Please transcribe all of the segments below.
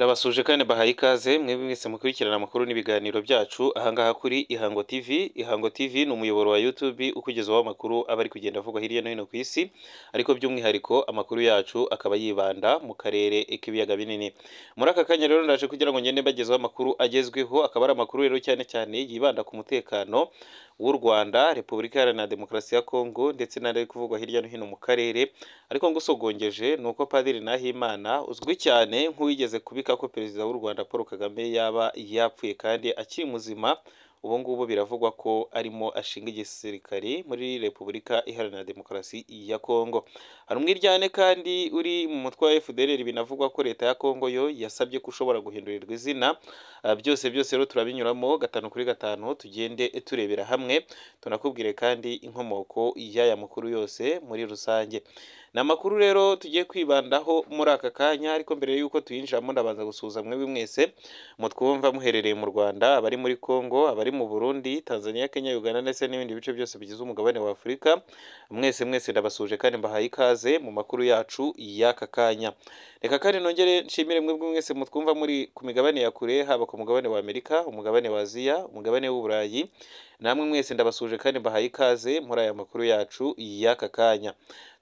Ndabasuje kandi bahaye ikaze mwebwe mwese mukurikirana amakuru n'ibiganiro byacu ahangaha kuri Ihango TV. Ihango TV ni umuyoboro wa YouTube ukugezaho amakuru aba ari kugenda avugwa hirya no hino ku isi, ariko by'umwihariko amakuru yacu akaba yibanda mu karere k'ibiyaga binini. Muri aka kanya rero ndaje kugira ngo ngende mbagezaho amakuru agezweho, akaba ari amakuru rero cyane cyane yibanda ku mutekano w'u Rwanda, Repubulika Iharanira Demokarasi ya Kongo ndetse n'ari kuvugwa hirya no hino mu karere. Ariko ngusogongeje ni uko Padiri Nahimana uzwi cyane nk'uwigeze kubika ko Perezida w'u Rwanda Paul Kagame yaba yapfuye kandi akiri muzima, ubu ngubu biravugwa ko arimo ashinga igisirikari muri Repubulika Iharanira Demokarasi ya Kongo. Hari umwiryane kandi uri mu mutwe wa FDLR, binavugwa ko leta ya Kongo yo yasabye ko ushobora guhindurirwa izina. Byose rero turabinyuramo gatanu kuri gatanu, tugende turebera hamwe, tunakubwire kandi inkomoko y'aya makuru yose muri rusange. Ni amakuru rero tugiye kwibandaho muri aka kanya, ariko mbere y'uko tuyinjiramo ndabanza gusuhuza mwebwe mwese mutwumva muherereye mu Rwanda, abari muri Kongo, abari mu Burundi, Tanzania, Kenya, Uganda ndetse n'ibindi bice byose bigize umugabane wa Afurika. Mwese ndabasuje kandi mbahaye ikaze mu makuru yacu y'aka kanya. Reka kandi nongere nshimire mwebwe mwese mutwumva muri ku migabane ya kure, haba ku mugabane wa Amerika, umugabane wa Aziya, umugabane w'Uburayi. Namwe mwese ndabasuje kandi mbahaye ikaze muri aya makuru yacu y'aka kanya.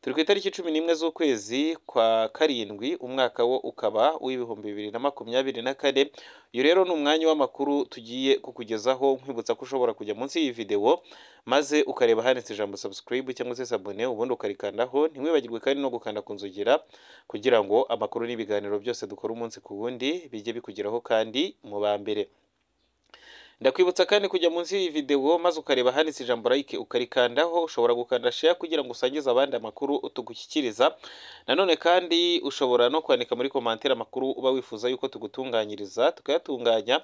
Turi ku itariki 11 z'ukwezi kwa karindwi, umwaka wo ukaba w'ibihumbi 2024. Uyu rero ni umwanya w'amakuru tugiye kukugezaho, nkwibutsa ko ushobora kujya munsi y'iyi video maze ukareba handitse ijambo subscribe cyangwa se sabone, ubundi ukarikandaho. Ntiwibagirwe kandi no gukanda ku nzogera kugira ngo amakuru n'ibiganiro byose dukora umunsi ku wundi bijye bikugeraho kandi mu ba mbere. Ndakwibutsa kandi kujya munsi y'iyi video maze ukareba handitse ijambo like ukarikandaho. Ushobora gukanda share kugira ngo usangize abandi amakuru tugushyikiriza. Nanone kandi ushobora no kwandika muri commentaire amakuru uba wifuza yuko tugutunganyiriza, tukayatunganya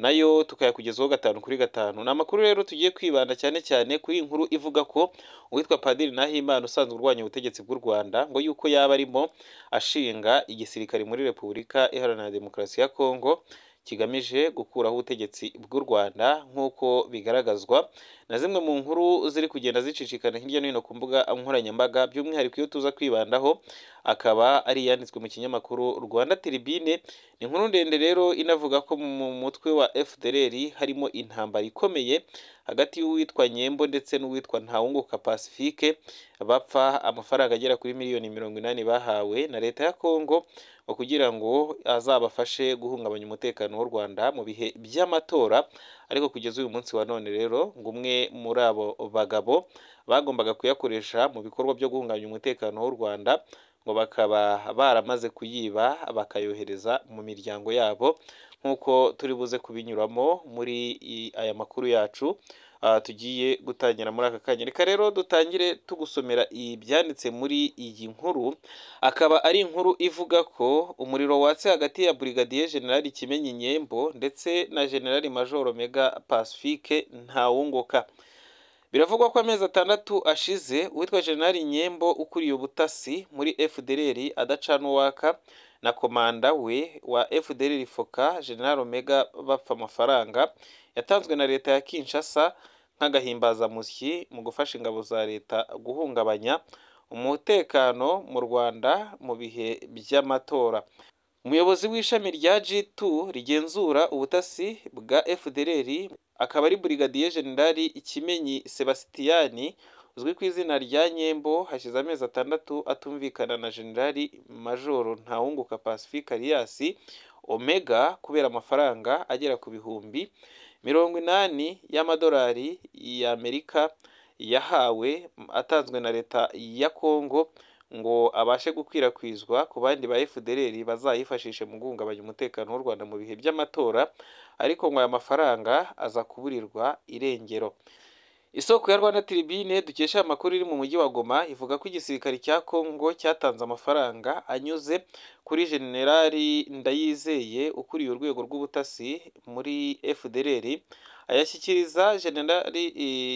nayo tukayakugezaho gatanu kuri gatanu. Ni amakuru rero tugiye kwibanda cyane cyane kuri inkuru ivuga ko uwitwa Padiri Nahimana usanzwe urwanya ubutegetsi bw'u Rwanda ngo yuko yaba arimo ashinga igisirikare muri Repubulika Iharanira Demokarasi ya Kongo kigamije gukuraho ubutegetsi bw'u Rwanda, nk'uko bigaragazwa na zimwe mu nkuru ziri kugenda zicicikana hirya no hino ku mbuga nkoranyambaga. By'umwihariko iyo tuza kwibandaho akaba ari yanditswe mu kinyamakuru Rwanda Tribune. Ni inkuru ndende rero inavuga ko mu mutwe wa FDLR harimo intambara ikomeye hagati y'uwitwa Nyembo ndetse n'uwitwa Ntawunguka Pacifique, bapfa amafaranga agera kuri miliyoni 80 bahawe na leta ya Kongo kugira ngo azabafashe guhungabanya umutekano w'u Rwanda mu bihe by'amatora. Ariko kugeza uyu munsi wa none rero ngo umwe muri abo bagabo bagombaga kuyakoresha mu bikorwa byo guhungabanya umutekano w'u Rwanda ngo bakaba baramaze kuyiba bakayohereza mu miryango yabo, nk'uko turi buze kubinyuramo muri aya makuru yacu tugiye gutangira muri aka kanya. Reka rero dutangire tugusomera ibyanditse muri iyi nkuru. Akaba ari inkuru ivuga ko umuriro watse hagati ya Brigadier General Kimenyi Nyembo ndetse na General Major Mega Pacifique Ntawunguka. Biravugwa ko amezi 6 ashize uwitwa General Nyembo ukuriye ubutasi muri FDLR adacana uwaka na komanda we wa FDLR Foka General Omega bapfa amafaranga yatanzwe na leta ya Kinshasa nk'agahimbazamusyi mu gufasha ingabo za leta guhungabanya umutekano mu Rwanda mu bihe by'amatora. Umuyobozi w'ishami rya G2 rigenzura ubutasi bwa FDLR akaba ari Brigadier General Kimenyi Sebastian uzwi ku izina rya Nyembo, hashize amezi 6 atumvikana na General Major Ntawunguka Pacifique alias Omega kubera amafaranga agera ku bihumbi 80 y'amadolari y'Amerika yahawe atanzwe na leta ya Kongo ngo abashe gukwirakwizwa ku bandi ba FDLR bazayifashishe mu guhungabanya umutekano w'u Rwanda mu bihe by'amatora. Ariko ngo aya mafaranga aza kuburirwa irengero. Isoko ya Rwanda Tribune dukesha amakuru iri mu mujyi wa Goma ivuga ko igisirikare cya Kongo cyatanze amafaranga anyuze kuri General Ndayizeye ukuriye urwego rw'ubutasi muri FDLR ayashyikiriza General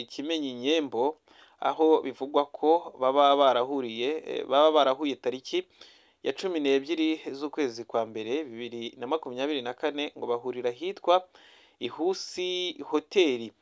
Kimenyi Nyembo, aho bivugwa ko baba barahuye tariki ya 12 z'ukwezi kwa mbere 2024 ngo bahurira hitwa Ihusi Hoteli.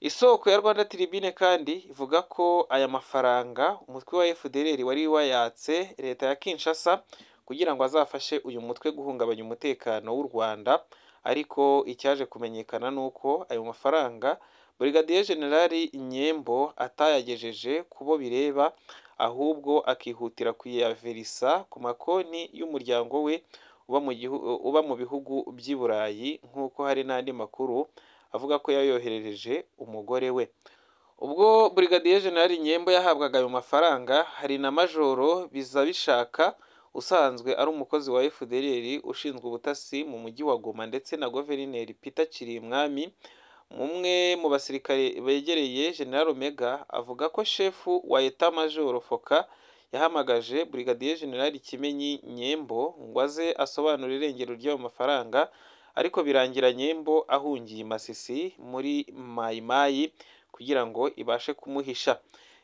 Isoko ya Rwanda Tribune kandi ivuga ko aya mafaranga umutwe wa FDLR wari wayatse leta ya Kinshasa kugira ngo azafashe uyu mutwe guhungabanya umutekano w'u Rwanda, ariko icyaje kumenyekana ni uko ayo mafaranga Brigadier General Nyembo atayagejeje ku bo bireba, ahubwo akihutira kuyaverisa ku makonti y'umuryango we uba mu bihugu by'i Burayi, nk'uko hari n'andi makuru avuga ko yayoherereje umugore we. Ubwo Brigadier General Nyembo yahabwaga ayo mafaranga, hari na Majoro Bizabishaka usanzwe ari umukozi wa FDLR ushinzwe ubutasi mu mujyi wa Goma, ndetse na Guverineri Peter Kirimwami, umwe mu basirikare begereye General Omega, avuga ko shefu wa Etat Major Foka yahamagaje Brigadier General Kimenyi Nyembo ngo aze asobanura irengero ry'ayo mafaranga, ariko birangira Nyembo ahungiye i Masisi muri Mai Mai kugira ngo ibashe kumuhisha.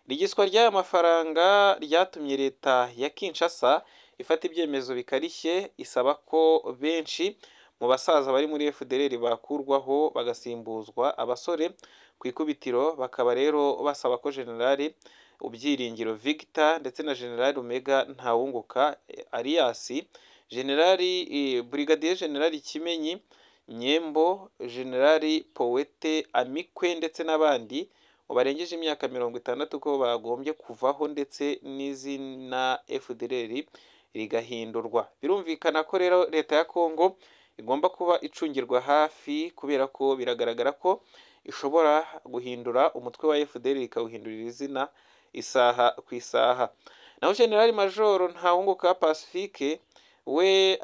Igiswa ry'aya mafaranga ryatumye leta ya Kinshasa ifata ibyemezo bikarishye, isaba ko benshi mu basaza bari muri FDLR bakurwaho bagasimbuzwa abasore ku ikubitiro. Bakaba rero basaba ko General Ubyiringiro Victor ndetse na General Omega Ntawunguka alias Brigadier General Kimenyi Nyembo, General Powete Amikwe ndetse n'abandi barengeje imyaka 60 ko bagombye kuvaho, ndetse n'izina FDLR rigahindurwa. Birumvikana ko rero leta ya Kongo igomba kuba icungirwa hafi, kubera ko biragaragara ko ishobora guhindura umutwe wa FDLR ikawuhindurira izina isaha ku isaha. Naho General Major Ntawunguka Pacifique we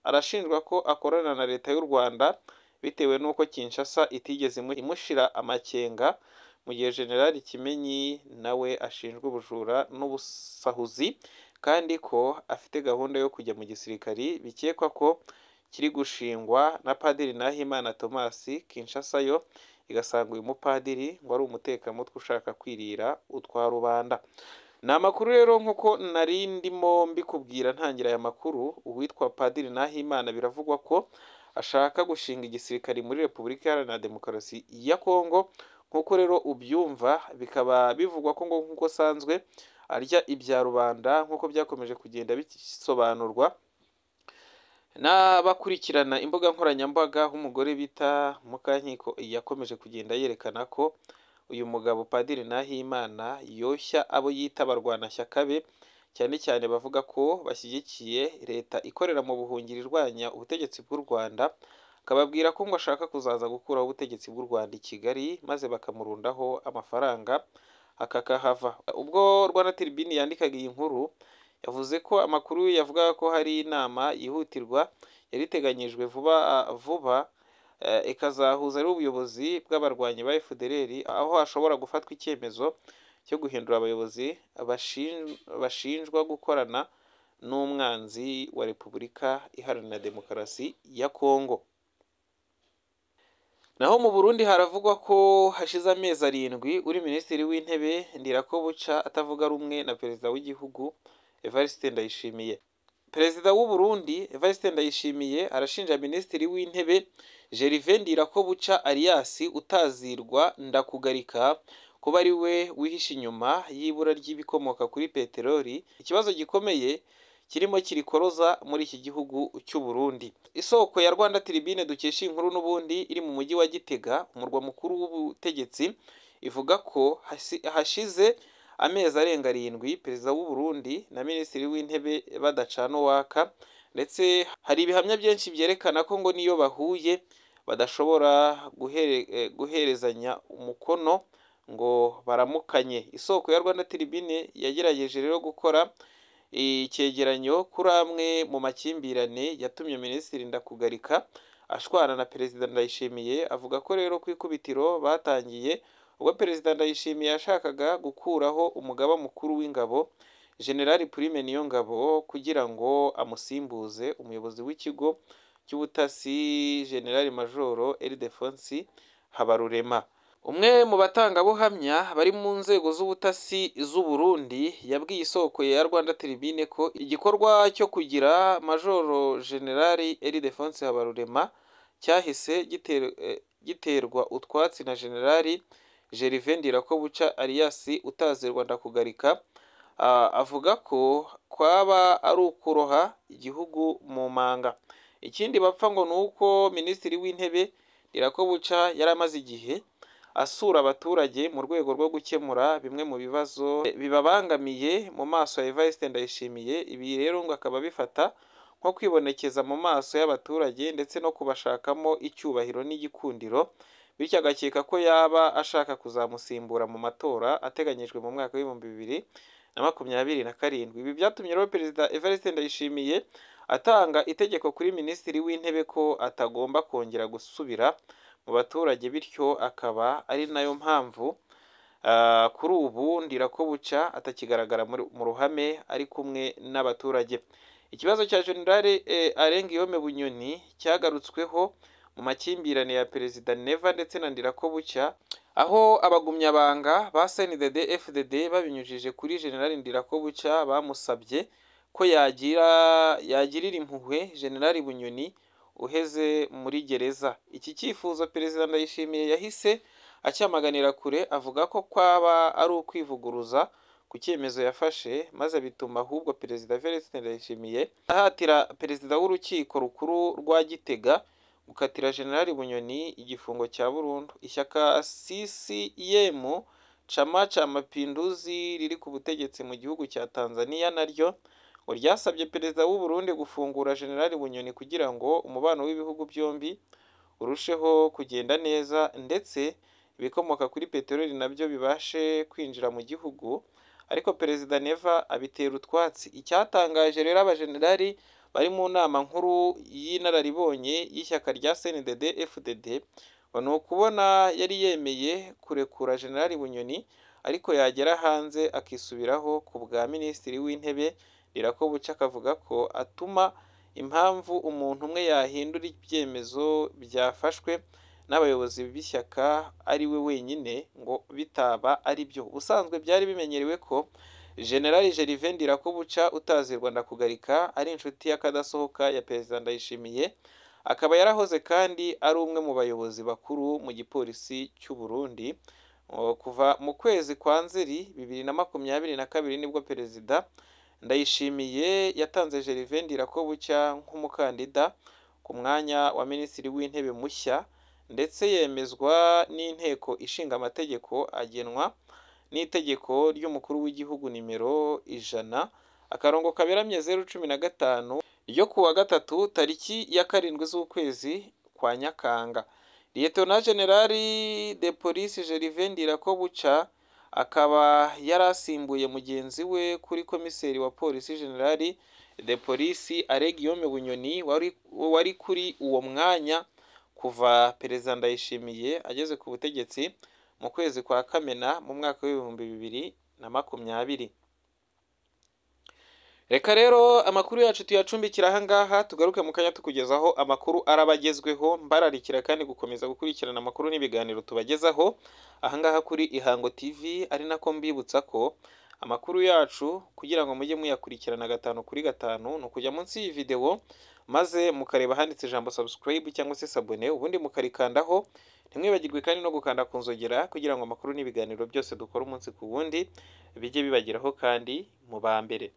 arashinjwa ko akorana na leta y'u Rwanda, bitewe n'uko Kinshasa itigeze imushira amakenga, mu gihe General Kimenyi nawe ashinjwa ubujura n'ubusahuzi, kandi ko afite gahunda yo kujya mu gisirikari, bikekwa ko kiri gushingwa na Padiri Nahimana Thomas. Kinshasa yo igasanga uyu mupadiri ngo ari umutekamutwe ushaka kwirira utwa rubanda. Ni amakuru rero nk'uko nari ndimo mbikubwira ntangira aya makuru, uwitwa Padiri Nahimana biravugwa ko ashaka gushinga igisirikari muri Repubulika Iharanira Demokarasi ya Kongo. Nk'uko rero ubyumva, bikaba bivugwa ko ngo nk'uko asanzwe arya ibya rubanda, nk'uko byakomeje kugenda bisobanurwa n'abakurikirana imbuga nkoranyambaga, nk'umugore bita Mukankiko yakomeje kugenda yerekana ko uyu mugabo Padiri Nahimana yoshya abo yita abarwanashyaka be, cyane cyane bavuga ko bashyigikiye leta ikorera mu buhungiro irwanya ubutegetsi bw'u Rwanda, akababwira ko ngo ashaka kuzaza gukuraho ubutegetsi bw'u Rwanda i Kigali, maze bakamurundaho amafaranga akakahava. Ubwo Rwanda Tribune yandikaga iyi nkuru, yavuze ko amakuru yavuga ko hari inama yihutirwa yari iteganyijwe vuba ikazahuza n'ubuyobozi bw'abarwanyi ba FDLR, aho hashobora gufatwa icyemezo cyo guhindura abayobozi bashinjwa gukorana n'umwanzi wa Repubulika Iharanira Demokarasi ya Kongo. Naho mu Burundi haravugwa ko hashize amezi 7 uri Minisitiri w'Intebe Ndirakobuca atavuga rumwe na Perezida w'igihugu Evariste Ndayishimiye. Perezida w'u Burundi Evariste Ndayishimiye arashinja Minisitiri w'Intebe Gervais Ndirakobuca alias Utazirwa Ndakugarika kuba ari we wihishe inyuma y'ibura ry'ibikomoka kuri peteroli, ikibazo gikomeye kirimo kirikoroza muri iki gihugu cy'u Burundi. Isoko ya Rwanda Tribune dukesha inkuru n'ubundi iri mu mujyi wa Gitega, umurwa mukuru w'ubutegetsi, ivuga ko hashize amezi arenga 7 Perezida w'u Burundi na Minisitiri w'Intebe badacana uwaka, ndetse hari ibihamya byinshi byerekana ko ngo niyo bahuye badashobora guherezanya umukono ngo baramukanye. Isoko ya Rwanda Tribune yagerageje rero gukora icyegeranyo kuri amwe mu makimbirane yatumye Minisitiri Ndakugarika ashwana na Perezida Ndayishimiye. Avuga ko rero ku ikubitiro batangiye ubwo Perezida Ndayishimiye yashakaga gukuraho umugaba mukuru w'ingabo General Prime Niyongabo kugira ngo amusimbuze umuyobozi w'ikigo cy'ubutasi General Major Ildefonsi Habarurema. Umwe mu batangabuhamya bari mu nzego z'ubutasi z'u Burundi yabwiye isoko ya Rwanda Tribune ko igikorwa cyo kugira Major General Ildefonsi Habarurema cyahise giterwa utwatsi na General Gervais Ndirakobuca alias Utazirwa Ndakugarika, avuga ko kwaba ari ukuroha igihugu mu manga. Ikindi bapfa ngo ni uko Minisitiri w'Intebe Ndirakobuca yari amaze igihe asura abaturage mu rwego rwo gukemura bimwe mu bibazo bibabangamiye mu maso ya Evariste Ndayishimiye. Ibi rero ngo akaba bifata nko kwibonekeza mu maso y'abaturage ndetse no kubashakamo icyubahiro n'igikundiro, bityo agakeka ko yaba ashaka kuzamusimbura mu matora ateganyijwe mu mwaka w'2027. Ibi byatumye rero Perezida Evariste Ndayishimiye atanga itegeko kuri Minisitiri w'Intebe ko atagomba kongera gusubira mu baturage, bityo akaba ari nayo mpamvu kuri ubu Ndirakobuca atakigaragara mu ruhame ari kumwe n'abaturage. Ikibazo cya General Arenguiyome Bunyoni cyagarutsweho mu makimbirane ya Perezida Neva ndetse na Ndirakobuca, aho abagumyabanga ba CNDD FDD babinyujije kuri General Ndirakobuca bamusabye ko yagirira impuhwe General Bunyoni uheze muri gereza. Iki cyifuzo Perezida Ndayishimiye yahise acyamaganira kure, avuga ko kwaba ari ukwivuguruza ku cyemezo yafashe, maze bituma ahubwo Perezida Evariste Ndayishimiye ahatira Perezida w'Urukiko Rukuru rwa Gitega gukatira General Bunyoni igifungo cya burundu. Ishyaka CCM Chama cha Mapinduzi riri ku butegetsi mu gihugu cya Tanzania naryo ngo ryasabye Perezida w'u Burundi gufungura General Bunyoni kugira ngo umubano w'ibihugu byombi urusheho kugenda neza ndetse ibikomoka kuri peteroli nabyo bibashe kwinjira mu gihugu, ariko Perezida Neva abitera utwatsi. Icyatangaje rero abajenerali bari mu nama nkuru y'inararibonye y'ishyaka rya CNDD FDD ni ukubona yari yemeye kurekura General Bunyoni, ariko yagera hanze akisubiraho ku bwa Minisitiri w'Intebe Ndirakobuca, akavuga ko atuma impamvu umuntu umwe yahindura ibyemezo byafashwe n'abayobozi b'ishyaka ari we wenyine ngo bitaba ari byo. Ubusanzwe byari bimenyerewe ko General Gervais Ndirakobuca utazirwa ndakugarika ari inshuti y'akadasohoka ya Perezida Ndayishimiye, akaba yarahoze kandi ari umwe mu bayobozi bakuru mu gipolisi cy'u Burundi. Kuva mu kwezi kwa Nzeri 2022 nibwo Perezida Ndayishimiye yatanze Gervais Ndirakobuca nk'umukandida ku mwanya wa Minisitiri w'Intebe mushya, ndetse yemezwa n'inteko ishinga amategeko, agenwa n'itegeko ry'umukuru w'igihugu nimero 100/015 ryo kuwa gatatu tariki ya 7 z'ukwezi kwa Nyakanga. Lieutenant General de Police Gervais Ndirakobuca akaba yarasimbuye mugenzi we kuri komiseri wa polisi General de Police Arenguiyome Bunyoni wari kuri uwo mwanya kuva Perezida Ndayishimiye ageze ku butegetsi mu kwezi kwa Kamena mu mwaka w'2020. Reka rero amakuru yacu tuyacumbikira aha ngaha, tugaruke mu kanya tukugezaho amakuru arabagezweho, mbararikira kandi gukomeza gukurikirana amakuru n'ibiganiro tubagezaho aha ngaha kuri Ihango TV, ari nako mbibutsa ko amakuru yacu kugira ngo mujye muyakurikirana 5 kuri 5 no kujya munsi y'iyi video maze mukareba handitse ijambo subscribe cyangwa se sabone, ubundi mukarikandaho. Ntimwibagirwe kandi no gukanda ku nzogera kugira ngo amakuru n'ibiganiro byose dukora umunsi ku wundi bijye bibageraho kandi mu ba mbere.